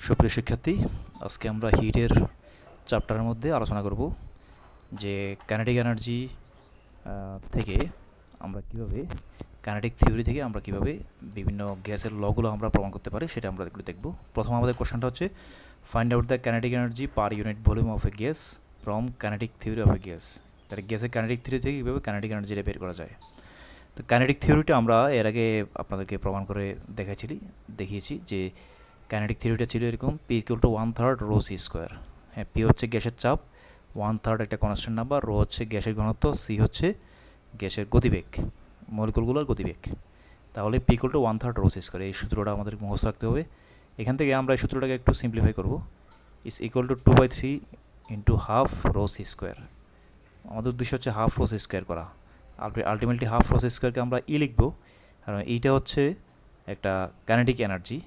সুপ্রিয় শিক্ষার্থী, আজকে আমরা হিটের চ্যাপ্টারের মধ্যে আলোচনা করব যে কাইনেটিক এনার্জি থেকে আমরা কিভাবে কাইনেটিক থিওরি থেকে আমরা কিভাবে বিভিন্ন গ্যাসের লগুলো আমরা প্রমাণ করতে পারি সেটা আমরা একটু দেখব। প্রথম আমাদের কোশ্চেনটা হচ্ছে find out the kinetic energy per unit volume of a gas from kinetic theory of a gas. তাহলে গ্যাসের কাইনেটিক থিওরি থেকে কীভাবে কাইনেটিক এনার্জিটা বের করা যায়। তো কাইনেটিক থিওরিটা আমরা এর আগে আপনাদেরকে প্রমাণ করে দেখিয়েছি যে কাইনেটিক থিওরিটা ছিল এরকম, P equal to 1/3 rho C square. হ্যাঁ, পি হচ্ছে গ্যাসের চাপ, 1/3 একটা কনস্ট্যান্ট নাম্বার, রো হচ্ছে গ্যাসের ঘনত্ব, সি হচ্ছে গ্যাসের গতিবেগ, মলিকুলগুলোর গতিবেগ। তাহলে P equal to 1/3 rho C square, এই সূত্রটা আমাদের মুখস্থ রাখতে হবে। এখান থেকে আমরা এই সূত্রটাকে একটু সিম্পলিফাই করব, is equal to 2/3 into half rho C square. আমাদের উদ্দেশ্য হচ্ছে হাফ রো সি স্কোয়ার করা। আলটিমেটলি হাফ রো সি স্কোয়ারকে আমরা ই লিখবো, কারণ এইটা হচ্ছে একটা kinetic energy,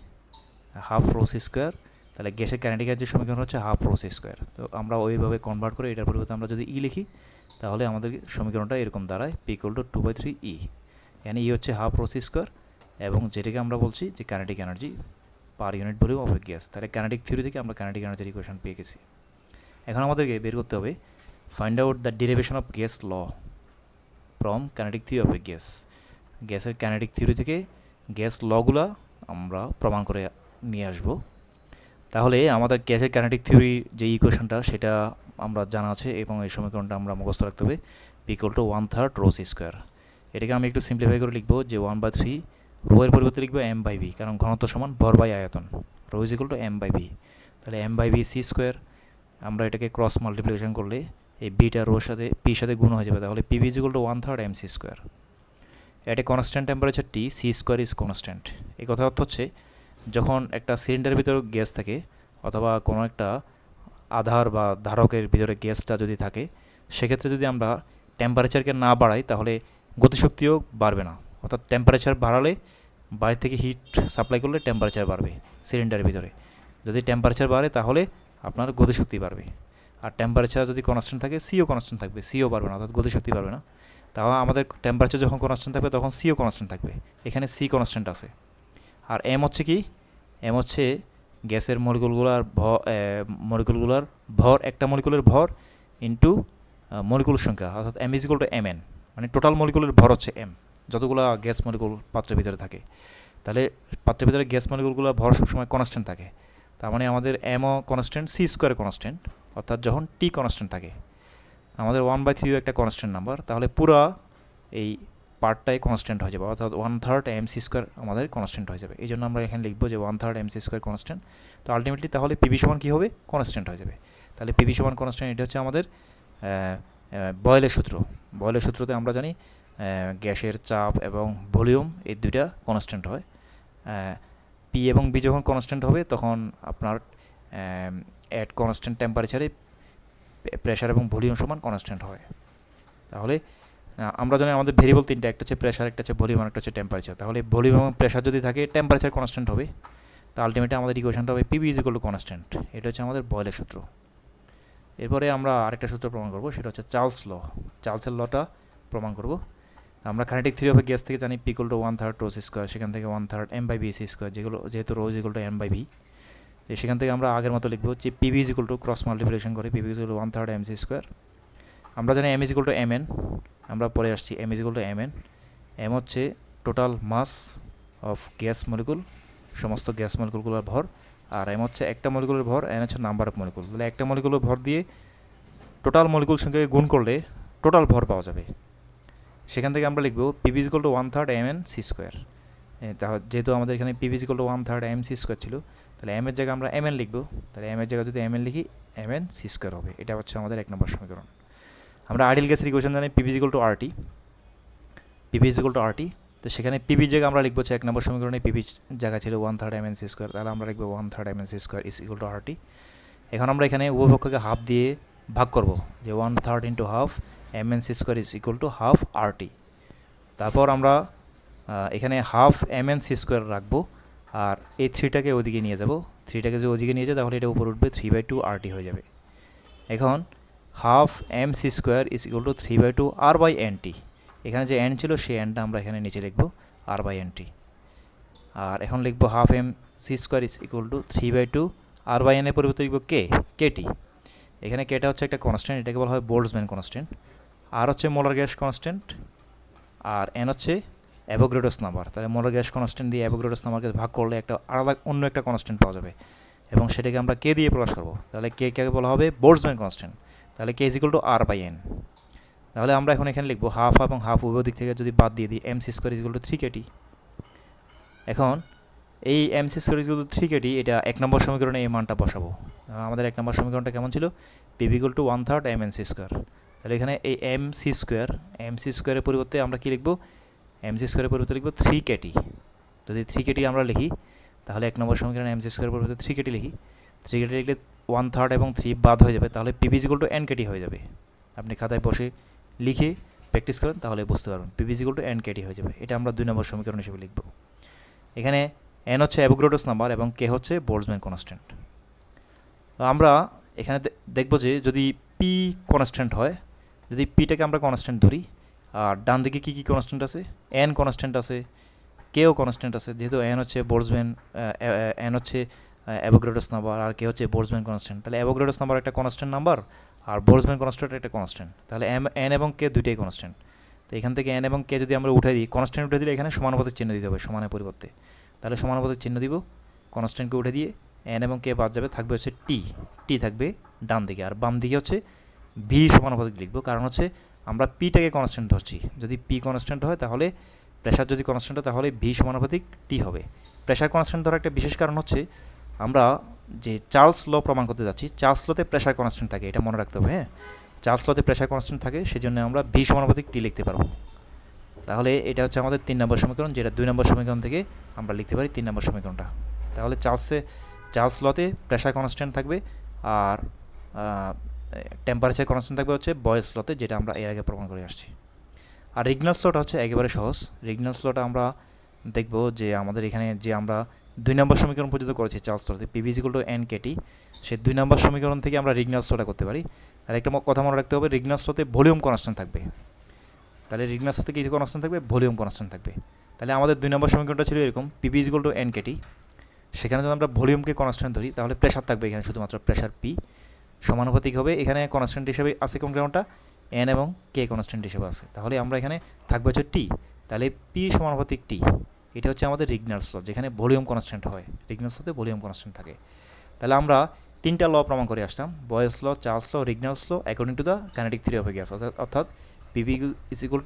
half rho C square. তাহলে গ্যাসের কাইনেটিক এনার্জির সমীকরণ হচ্ছে হাফ রো সি স্কোয়ার। তো আমরা ওইভাবে কনভার্ট করে এটার পরিবর্তে আমরা যদি ই লিখি তাহলে আমাদের সমীকরণটা এরকম দাঁড়ায়, পি ইকুয়াল টু 2/3 ই। মানে ই হচ্ছে হাফ রো সি স্কোয়ার, এবং যেটাকে আমরা বলছি যে kinetic energy per unit volume of a gas. তাহলে কাইনেটিক থিওরি থেকে আমরা কাইনেটিক এনার্জির ইকুয়েশন পেয়ে গেছি। এখন আমাদেরকে বের করতে হবে find out the derivation of gas law from kinetic theory of a gas. গ্যাসের কাইনেটিক থিওরি থেকে গ্যাস লগুলা আমরা প্রমাণ করে নিয়ে আসব। তাহলে আমাদের গ্যাসের কাইনেটিক থিওরি যে ইকুয়েশনটা সেটা আমরা জানা আছে, এবং এই সমীকরণটা আমরা মুখস্থ রাখতে হবে, P equal to 1/3 rho C square. এটাকে আমি একটু সিম্পলিফাই করে লিখবো যে 1/3 রো এর পরিবর্তে লিখবো এম বাই ভি, কারণ ঘনত্ব সমান ভর বাই আয়তন, rho is equal to M by V. তাহলে M by V C square, আমরা এটাকে ক্রস মাল্টিপ্লিকেশন করলে এই বিটা রোর সাথে পির সাথে গুণ হয়ে যাবে, তাহলে P V is equal to 1/3 M C square. এটা constant temperature T, C square is constant. এই কথা অর্থ হচ্ছে যখন একটা সিলিন্ডারের ভিতরে গ্যাস থাকে অথবা কোনো একটা আধার বা ধারকের ভিতরে গ্যাসটা যদি থাকে, সেক্ষেত্রে যদি আমরা টেম্পারেচারকে না বাড়াই তাহলে গতিশক্তিও বাড়বে না। অর্থাৎ টেম্পারেচার বাড়ালে বাইরে থেকে হিট সাপ্লাই করলে টেম্পারেচার বাড়বে সিলিন্ডারের ভিতরে। যদি টেম্পারেচার বাড়ে তাহলে আপনার গতিশক্তি বাড়বে। আর টেম্পারেচার যদি কনস্ট্যান্ট থাকে সিও কনস্ট্যান্ট থাকবে, সিও বাড়বে না, অর্থাৎ গতিশক্তি বাড়বে না। তাহলে আমাদের টেম্পারেচার যখন কনস্ট্যান্ট থাকবে তখন সিও কনস্ট্যান্ট থাকবে, এখানে সি কনস্ট্যান্ট আছে। আর এম হচ্ছে কি, এম হচ্ছে গ্যাসের মলিকুলগুলোর ভর, একটা মলিকুলের ভর ইন্টু মলিকুল সংখ্যা, অর্থাৎ M is equal to M N, মানে টোটাল মলিকুলের ভর হচ্ছে এম, যতগুলো গ্যাস মলিকুল পাত্রের ভিতরে থাকে। তাহলে পাত্রের ভিতরে গ্যাস মলিকুলগুলোর ভর সবসময় কনস্ট্যান্ট থাকে, তার মানে আমাদের এমও কনস্ট্যান্ট, সি স্কোয়ার কনস্ট্যান্ট, অর্থাৎ যখন টি কনস্ট্যান্ট থাকে। আমাদের 1/3 একটা কনস্ট্যান্ট নাম্বার, তাহলে পুরো এই পার্টটাই কনস্ট্যান্ট হয়ে যাবে, অর্থাৎ 1/3 এম সি স্কোয়ার আমাদের কনস্ট্যান্ট হয়ে যাবে। এই জন্য আমরা এখানে লিখবো যে 1/3 এম সি স্কোয়ার কনস্ট্যান্ট। তো আলটিমেটলি তাহলে পিভি সমান কী হবে, কনস্ট্যান্ট হয়ে যাবে। তাহলে পিভি সমান কনস্ট্যান্ট, এটা হচ্ছে আমাদের বয়েলের সূত্র। বয়েলের সূত্রতে আমরা জানি গ্যাসের চাপ এবং ভলিউম এই দুইটা কনস্ট্যান্ট হয়। পি এবং বি যখন কনস্ট্যান্ট হবে তখন আপনার অ্যাট কনস্ট্যান্ট টেম্পারেচারে প্রেশার এবং ভলিউম সমান কনস্ট্যান্ট হয়। তাহলে আমরা জানি আমাদের ভেরিয়েবল তিনটা, একটা হচ্ছে প্রেশার, একটা হচ্ছে ভলিউম, আর একটা হচ্ছে টেম্পারেচার। তাহলে ভলিউম এবং প্রেশার যদি থাকে টেম্পারেচার কনস্ট্যান্ট হবে, তো আলটিমেটলি আমাদের ইকুয়েশনটা হবে PV is equal to constant. এটা হচ্ছে আমাদের বয়েলের সূত্র। এরপরে আমরা আরেকটা সূত্র প্রমাণ করব, সেটা হচ্ছে চার্লস ল। চার্লসের লটা প্রমাণ করব। আমরা কাইনেটিক থিওরি অফ গ্যাস থেকে জানি P equal to 1/3 rho C square, সেখান থেকে 1/3 M by B C square, যেহেতু rho is equal to M by V, সেখান থেকে আমরা আগের মতো লিখবো যে PV is equal to cross multiplication করে PV is equal to 1/3 M C square. আমরা জানি M is equal to M N, আমরা পরে আসছি M is equal to M N. M হচ্ছে total mass of gas molecule, সমস্ত gas মলিকুলগুলোর ভর, আর M হচ্ছে একটা মলিকুলের ভর, এন হচ্ছে নাম্বার অফ মলিকুল। তাহলে একটা মলিকুলের ভর দিয়ে টোটাল মলিকুল সংখ্যাকে গুণ করলে টোটাল ভর পাওয়া যাবে। সেখান থেকে আমরা লিখবো PV is equal to 1/3 M N C square. যেহেতু আমাদের এখানে PV is equal to 1/3 M C square ছিল, তাহলে এম এর জায়গায় আমরা এম এন লিখবো। তাহলে এম এর জায়গায় যদি এম এন লিখি এম এন সি স্কোয়ার হবে। এটা হচ্ছে আমাদের 1 নম্বর সমীকরণ। আমরা আইডিয়াল গ্যাসের ইকুয়েশন জানি PV is equal to RT, PV is equal to RT. তো সেখানে পিভি জায়গায় আমরা লিখবো 1 নম্বর সমীকরণে পিভি জায়গা ছিল 1/3 এম এন সি স্কোয়ার, তাহলে আমরা লিখবো 1/3 M N C square is equal to RT. এখন আমরা এখানে উভয়পক্ষকে হাফ দিয়ে ভাগ করব, যে 1/3 into half M N C square is equal to half RT. তারপর আমরা এখানে half M N C square রাখবো, আর এই 3টাকে ওদিকে নিয়ে যাব। 3টাকে যদি ওদিকে নিয়ে যায় তাহলে এটা উপর উঠবে 3/2 আরটি হয়ে যাবে। এখন half M C square is equal to 3/2 R by N T. এখানে যে এন ছিল সেই এনটা আমরা এখানে নিচে লিখবো আর বাই এন টি। আর এখন লিখবো half M C square is equal to 3/2 R by N এর পরিবর্তে লিখব কেটি। এখানে কেটা হচ্ছে একটা কনস্ট্যান্ট, এটাকে বলা হয় বোল্টজম্যান কনস্ট্যান্ট। আর হচ্ছে মোলার গ্যাস কনস্ট্যান্ট, আর এন হচ্ছে অ্যাভোগাড্রোস নাম্বার। তাহলে মোলার গ্যাস কনস্ট্যান্ট দিয়ে অ্যাভোগাড্রোস নাম্বারকে ভাগ করলে একটা আলাদা অন্য একটা কনস্ট্যান্ট পাওয়া যাবে, এবং সেটাকে আমরা কে দিয়ে প্রকাশ করব। তাহলে কে বলা হবে বোল্টজম্যান কনস্ট্যান্ট। তাহলে K is equal to R by N. তাহলে আমরা এখন এখানে লিখবো হাফ এবং হাফ উভয় দিক থেকে যদি বাদ দিয়ে দিই, M C square is equal to 3KT। এখন এই M C square is equal to 3KT, এটা 1 নম্বর সমীকরণে এই মানটা বসাবো। আমাদের 1 নম্বর সমীকরণটা কেমন ছিল? P V equal to 1/3 M N C square. তাহলে এখানে এই এম সি স্কোয়ারের পরিবর্তে আমরা কী লিখবো? এম সি স্কোয়ারের পরিবর্তে লিখবো 3KT। যদি 3KT আমরা লিখি, তাহলে 1 নম্বর সমীকরণে এম সি স্কোয়ারের পরিবর্তে 3KT লিখি। 3KT লিখলে 1/3 এবং 3 বাদ হয়ে যাবে, তাহলে P V is equal to NKT হয়ে যাবে। আপনি খাতায় বসে লিখে প্র্যাকটিস করেন, তাহলে বুঝতে পারবেন P V is equal to NKT হয়ে যাবে। এটা আমরা 2 নম্বর সমীকরণ হিসেবে লিখব। এখানে এন হচ্ছে অ্যাভোগাড্রোস নাম্বার এবং কে হচ্ছে বোল্টজম্যান কনস্ট্যান্ট। তো আমরা এখানে দেখব যে যদি পি কনস্ট্যান্ট হয়, যদি পিটাকে আমরা কনস্ট্যান্ট ধরি, আর ডান দিকে কী কী কনস্ট্যান্ট আছে? এন কনস্ট্যান্ট আছে, কেও কনস্ট্যান্ট আছে। যেহেতু এন হচ্ছে বোল্টজম্যান, এন হচ্ছে অ্যাভোগাড্রোস নাম্বার, আর কে হচ্ছে বোল্টজম্যান কনস্ট্যান্ট। তাহলে অ্যাভোগাড্রোস নাম্বার একটা কনস্ট্যান্ট নাম্বার, আর বোল্টজম্যান কনস্ট্যান্ট একটা কনস্ট্যান্ট। তাহলে এন এবং কে দুইটাই কনস্ট্যান্ট। তো এখান থেকে এন এবং কে যদি আমরা উঠে দিই, কনস্ট্যান্ট উঠে দিলে এখানে সমানুপাতিক চিহ্ন দিতে হবে, সমানের পরিবর্তে। তাহলে সমানুপাতিক চিহ্ন দিব, কনস্ট্যান্টকে উঠে দিয়ে এন এবং কে বাদ যাবে, থাকবে হচ্ছে টি থাকবে ডান দিকে, আর বাম দিকে হচ্ছে ভি সমানুপাতিক লিখবো, কারণ হচ্ছে আমরা পিটাকে কনস্ট্যান্ট ধরছি। যদি পি কনস্ট্যান্ট হয়, তাহলে প্রেশার যদি কনস্ট্যান্ট হয়, তাহলে ভি সমানুপাতিক টি হবে। প্রেশার কনস্ট্যান্ট ধরার একটা বিশেষ কারণ হচ্ছে, আমরা যে চার্লস ল প্রমাণ করতে যাচ্ছি, চার্লস লতে প্রেশার কনস্ট্যান্ট থাকে, এটা মনে রাখতে হবে। হ্যাঁ, চার্লস লতে প্রেশার কনস্ট্যান্ট থাকে, সেজন্য আমরা ভি সমানুপাতিক টি লিখতে পারবো। তাহলে এটা হচ্ছে আমাদের 3 নম্বর সমীকরণ, যেটা 2 নম্বর সমীকরণ থেকে আমরা লিখতে পারি 3 নম্বর সমীকরণটা। তাহলে চার্লস লতে প্রেশার কনস্ট্যান্ট থাকবে, আর টেম্পারেচার কনস্ট্যান্ট থাকবে হচ্ছে বয়েলস লতে, যেটা আমরা এর আগে প্রমাণ করে আসছি। আর রিগনালস লটা হচ্ছে একেবারে সহজ। রিগনালস লটা আমরা দেখব যে আমাদের এখানে যে আমরা 2 নম্বর সমীকরণ পর্যন্ত করেছি চার্লস লতে, P V is equal to NKT, সেই 2 নম্বর সমীকরণ থেকে আমরা রিগনালস লটা করতে পারি। আর একটা কথা মনে রাখতে হবে, রিগনালস লতে ভলিউম কনস্ট্যান্ট থাকবে। তাহলে রিগনালস লতে কী কনস্ট্যান্ট থাকবে? ভলিউম কনস্ট্যান্ট থাকবে। তাহলে আমাদের 2 নম্বর সমীকরণটা ছিল এরকম, P V is equal to NKT। সেখানে যদি আমরা ভলিউমকে কনস্ট্যান্ট ধরি, তাহলে প্রেশার থাকবে এখানে শুধুমাত্র প্রেশার পি, সমানুপাতিক হবে। এখানে কনস্ট্যান্ট হিসেবে আছে কোন গ্রাউন্ডটা? এন এবং কে কনস্ট্যান্ট হিসেবে আছে। তাহলে আমরা এখানে থাকবে হচ্ছে টি, তাহলে পি সমানুপাতিক টি। এটা হচ্ছে আমাদের রিগনালস ল, যেখানে ভলিউম কনস্ট্যান্ট হয়। রিগনালস লতে ভলিউম কনস্ট্যান্ট থাকে। তাহলে আমরা 3টা ল প্রমাণ করে আসলাম, Boyle's law, Charles law, Regnault's law, according to the kinetic theory of gas. অর্থাৎ PV is equal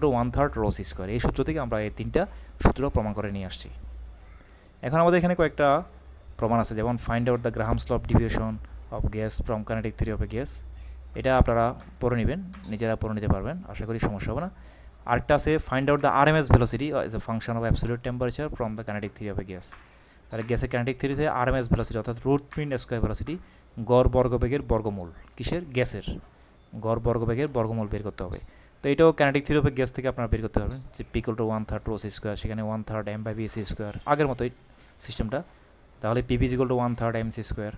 to 1/3 rho C square. এই সূত্র থেকে আমরা এই 3টা সূত্র প্রমাণ করে নিয়ে আসছি। এখন আমাদের এখানে কয়েকটা প্রমাণ আছে, যেমন find out the Graham's law of deviation of gas from kinetic theory of a gas. এটা আপনারা পড়ে নেবেন, নিজেরা পড়ে নিতে পারবেন, আশা করি সমস্যা হবে না। আরেকটা আছে find out the RMS velocity as a function of absolute temperature from the kinetic theory of a gas. তাহলে গ্যাসের কাইনেটিক থিওরি থেকে RMS ভেলোসিটি অর্থাৎ রুট মিন স্কয়ার ভেলোসিটি, গড় বর্গবেগের বর্গমূল, কিসের? গ্যাসের গড় বর্গবেগের বর্গমূল বের করতে হবে। তো এটাও kinetic theory of a gas থেকে আপনারা বের করতে পারবেন, যে P equal to 1/3 rho C square, সেখানে 1/3 m/v/c স্কোয়ার, আগের মতোই সিস্টেমটা। তাহলে P V is equal to 1/3 m/c square.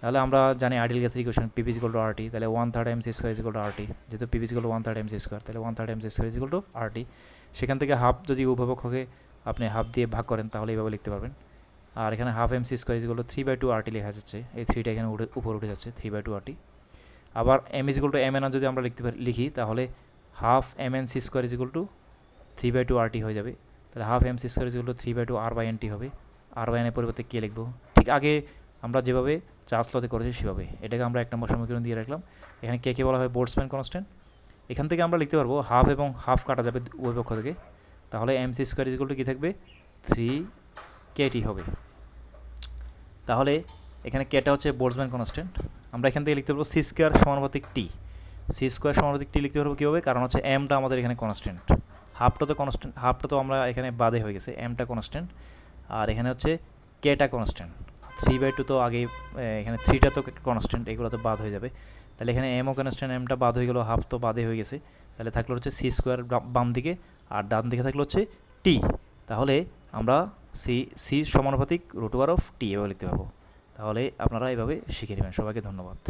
তাহলে আমরা জানি আইডিয়াল গ্যাসের equation P V is equal to RT, তাহলে 1/3 m/c square is equal to RT। যেহেতু P V is equal to 1/3 m/c square, তাহলে 1/3 m/c square is equal to RT। সেখান থেকে half যদি উদ্ভাবককে আপনি হাফ দিয়ে ভাগ করেন, তাহলে এইভাবে লিখতে পারবেন। আর এখানে half m/c square is equal to 3/2 RT লেখা যাচ্ছে, এই 3টা এখানে উপর উঠে যাচ্ছে, 3/2 RT। আবার m is equal two mn যদি আমরা লিখি, তাহলে half mn/c square is equal to 3/2 RT হয়ে যাবে। তাহলে half m/c square is equal to 3/2 R/NT হবে। R/n এর পরিবর্তে কে লিখবো? ঠিক আগে আমরা যেভাবে চার্লস লতে করেছি সেভাবে। এটাকে আমরা 1 নম্বর সমীকরণ দিয়ে রাখলাম। এখানে কে বলা হয় বোল্টজম্যান কনস্ট্যান্ট। এখান থেকে আমরা লিখতে পারবো হাফ এবং হাফ কাটা যাবে উভয় পক্ষ থেকে, তাহলে m/c square is equal to কী থাকবে? 3KT হবে। তাহলে এখানে কেটা হচ্ছে বোল্টজম্যান কনস্ট্যান্ট। আমরা এখান থেকে লিখতে পারবো সি স্কোয়ার সমানুপাতিক টি। সি স্কোয়ার সমানুপাতিক টি লিখতে পারবো কীভাবে? কারণ হচ্ছে এমটা আমাদের এখানে কনস্ট্যান্ট, হাফটা তো আমরা এখানে বাদে হয়ে গেছে, এমটা কনস্ট্যান্ট, আর এখানে হচ্ছে কেটা কনস্ট্যান্ট। 3/2 তো আগে, এখানে 3টা তো কনস্ট্যান্ট, এগুলো তো বাদ হয়ে যাবে। তাহলে এখানে এমও কনস্ট্যান্ট, এমটা বাদ হয়ে গেল, হাফ তো বাদে হয়ে গেছে। তাহলে থাকলো হচ্ছে সি স্কোয়ার বাম দিকে, আর ডান দিকে থাকলো হচ্ছে টি। তাহলে আমরা সি সমানুপাতিক √T এভাবে লিখতে পারবো। তাহলে আপনারা এভাবে শিখে নেবেন। সবাইকে ধন্যবাদ।